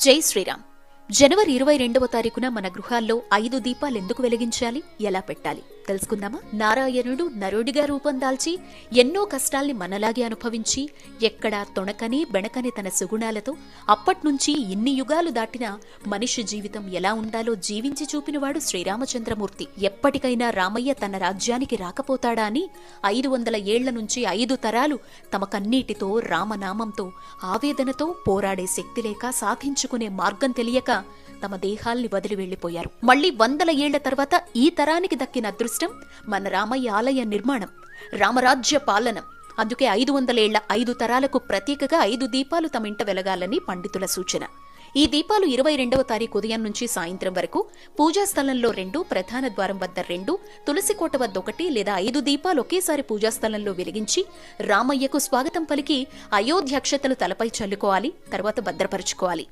జై శ్రీరామ్. జనవరి 22వ తారీఖున మన గృహాల్లో 5 దీపాలు ఎందుకు వెలిగించాలి, ఎలా పెట్టాలి తెలుసుకుందామా? నారాయణుడు నరుడిగా రూపం దాల్చి ఎన్నో కష్టాల్ని మనలాగే అనుభవించి ఎక్కడా తొణకని బెణకని తన సుగుణాలతో అప్పట్నుంచి ఇన్ని యుగాలు దాటినా మనిషి జీవితం ఎలా ఉండాలో జీవించి చూపినవాడు శ్రీరామచంద్రమూర్తి. ఎప్పటికైనా రామయ్య తన రాజ్యానికి రాకపోతాడా అని 500 ఏళ్ల నుంచి 5 తరాలు తమ కన్నీటితో రామనామంతో ఆవేదనతో పోరాడే శక్తి లేక సాధించుకునే మార్గం తెలియక తమ దేహాల్ని వదిలి వెళ్లిపోయారు. మళ్లీ 100 ఏళ్ల తర్వాత ఈ తరానికి దక్కిన అదృష్టం మన రామయ్య ఆలయ నిర్మాణం, రామరాజ్య పాలనం. అందుకే 500 ఏళ్ల 5 తరాలకు ప్రతీకగా 5 దీపాలు తమ ఇంట వెలగాలని పండితుల సూచన. ఈ దీపాలు 22వ తారీఖు ఉదయం నుంచి సాయంత్రం వరకు పూజాస్థలంలో 2, ప్రధాన ద్వారం వద్ద 2, తులసికోట వద్ద 1 లేదా 5 దీపాలు ఒకేసారి పూజాస్థలంలో వెలిగించి రామయ్యకు స్వాగతం పలికి అయోధ్య అక్షతలు తలపై చల్లుకోవాలి. తర్వాత భద్రపరుచుకోవాలి.